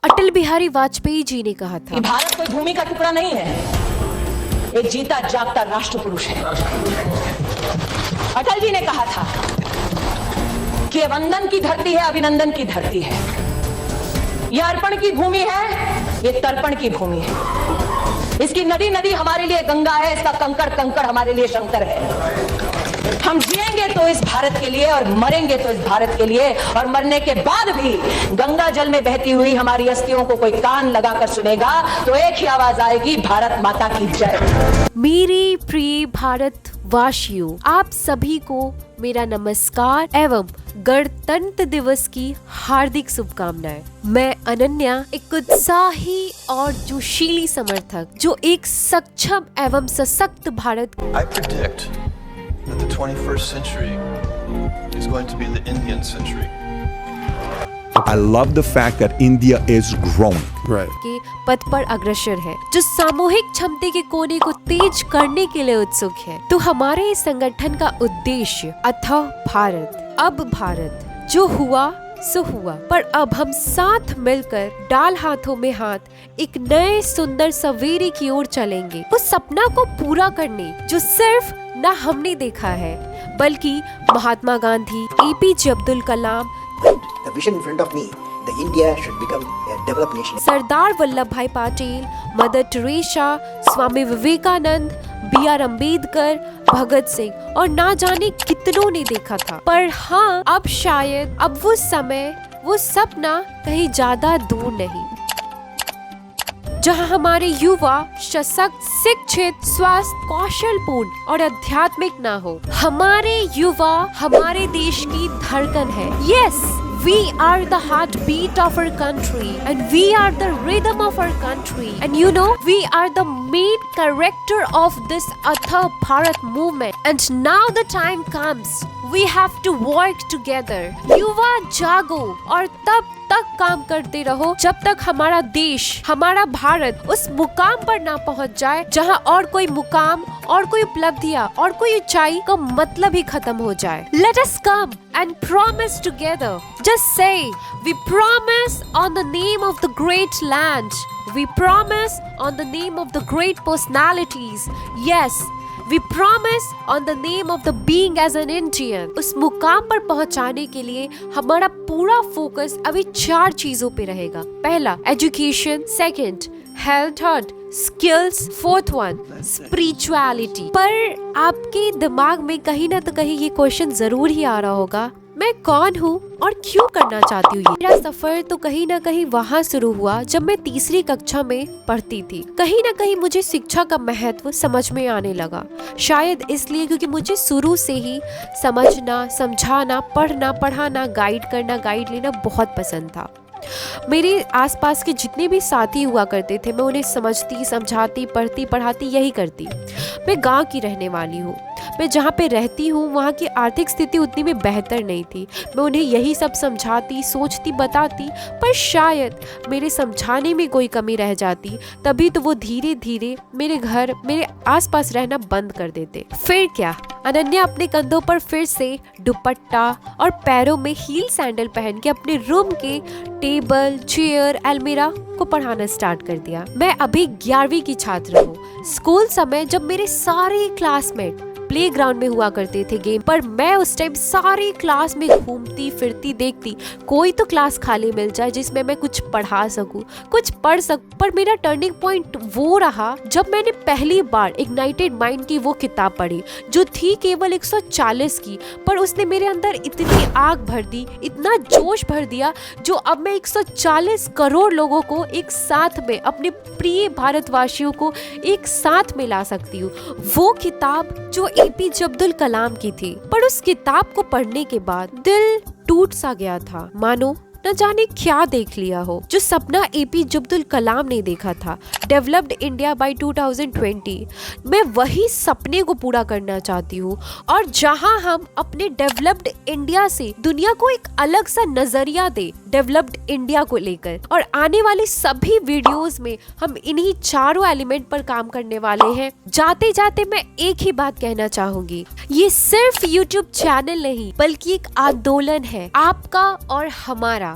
अटल बिहारी वाजपेयी जी ने कहा था, भारत कोई भूमि का टुकड़ा नहीं है, एक जीता जागता राष्ट्र पुरुष है। अटल जी ने कहा था कि ये वंदन की धरती है, अभिनंदन की धरती है, ये अर्पण की भूमि है, ये तर्पण की भूमि है। इसकी नदी नदी हमारे लिए गंगा है, इसका कंकड़ कंकड़ हमारे लिए शंकर है। हम जिएंगे तो इस भारत के लिए और मरेंगे तो इस भारत के लिए, और मरने के बाद भी गंगा जल में बहती हुई हमारी अस्थियों को कोई कान लगाकर सुनेगा तो एक ही आवाज आएगी, भारत माता की जय। मेरे प्रिय भारत वासियों, आप सभी को मेरा नमस्कार एवं गणतंत्र दिवस की हार्दिक शुभकामनाएं। मैं अनन्या, एक उत्साही और जोशीली समर्थक, जो एक सक्षम एवं सशक्त Bharat I predict that the 21st century is going to be the Indian century. I love the fact that India is growing. Right. के पथ पर अग्रसर है, जो सामूहिक क्षमता के कोने को तेज करने के लिए उत्सुक है। तो हमारे इस संगठन का उद्देश्य अथाह भारत, अब भारत, जो हुआ सो हुआ, पर अब हम साथ मिलकर डाल हाथों में हाथ एक नए सुंदर सवेरे की ओर चलेंगे, उस सपना को पूरा करने जो सिर्फ न हमने देखा है बल्कि Mahatma Gandhi, APJ Abdul Kalam, The vision in front of me, the India should become a developed nation. Sardar Vallabh भाई Patel, mother Teresa, Swami Vivekananda, BR Ambedkar, Bhagat Singh और ना जाने कितनों ने देखा था। पर हाँ, अब शायद अब वो समय, वो सपना कहीं ज्यादा दूर नहीं, जहां हमारे युवा सशक्त, शिक्षित, स्वस्थ, कौशलपूर्ण और आध्यात्मिक ना हो। हमारे युवा हमारे देश की धड़कन है। Yes, we are the heartbeat of our country and we are the rhythm of our country, and you know, we are the main character of this Atha Bharat movement, and now the time comes, we have to work together. युवा जागो और तब तक काम करते रहो जब तक हमारा देश, हमारा भारत उस मुकाम पर ना पहुंच जाए जहां और कोई मुकाम, और कोई उपलब्धियां, और कोई ऊंचाई का मतलब ही खत्म हो जाए। Let us come and promise together. Just say, we promise on the name of the great land. We promise on the name of the great personalities. Yes, we promise on the name of the being as an Indian. उस मुकाम पर पहुंचाने के लिए हमारा पूरा focus अभी 4 चीजों पे रहेगा। पहला education, second health, third skills, fourth one spirituality. पर आपके दिमाग में कहीं ना तो कहीं ये क्वेश्चन जरूर ही आ रहा होगा, मैं कौन हूँ और क्यों करना चाहती हूँ ये। मेरा सफर तो कहीं ना कहीं वहाँ शुरू हुआ जब मैं तीसरी कक्षा में पढ़ती थी। कहीं ना कहीं मुझे शिक्षा का महत्व समझ में आने लगा, शायद इसलिए क्योंकि मुझे शुरू से ही समझना, समझाना, पढ़ना, पढ़ाना, गाइड करना, गाइड लेना बहुत पसंद था। मेरे आसपास के जितने भी साथी हुआ करते थे, मैं उन्हें समझती, समझाती, पढ़ती, पढ़ाती, यही करती। मैं गांव की रहने वाली हूँ। मैं जहाँ पे रहती हूँ वहाँ की आर्थिक स्थिति उतनी में बेहतर नहीं थी। मैं उन्हें यही सब समझाती, सोचती, बताती, पर शायद मेरे समझाने में कोई कमी रह जाती, तभी तो वो धीरे धीरे मेरे घर, मेरे आसपास रहना बंद कर देते। फिर क्या, अनन्या अपने कंधों पर फिर से दुपट्टा और पैरों में हील सैंडल पहन के अपने रूम के टेबल, चेयर, अलमीरा को पढ़ाना स्टार्ट कर दिया। मैं अभी 11वीं की छात्र हूँ। स्कूल समय जब मेरे सारे क्लासमेट प्लेग्राउंड में हुआ करते थे गेम, पर मैं उस टाइम सारी क्लास में घूमती फिरती देखती, कोई तो क्लास खाली मिल जाए जिसमें मैं कुछ पढ़ा सकूं, कुछ पढ़ सकूं। पर मेरा टर्निंग पॉइंट वो रहा जब मैंने पहली बार इग्नाइटेड माइंड की वो किताब पढ़ी, जो थी केवल 140 की, पर उसने मेरे अंदर इतनी आग भर दी, इतना जोश भर दिया, जो अब मैं 140 करोड़ लोगों को एक साथ में, अपने प्रिय भारतवासियों को एक साथ में ला सकती हूँ। वो किताब जो APJ अब्दुल कलाम की थी, पर उस किताब को पढ़ने के बाद दिल टूट सा गया था, मानो न जाने क्या देख लिया हो। जो सपना APJ अब्दुल कलाम ने देखा था, डेवलप्ड इंडिया बाय 2020, मैं वही सपने को पूरा करना चाहती हूँ। और जहाँ हम अपने डेवलप्ड इंडिया से दुनिया को एक अलग सा नजरिया दे, डेवलप्ड इंडिया को लेकर, और आने वाली सभी वीडियोस में हम इन्हीं चारों एलिमेंट पर काम करने वाले हैं। जाते जाते मैं एक ही बात कहना चाहूंगी, ये सिर्फ YouTube चैनल नहीं बल्कि एक आंदोलन है, आपका और हमारा।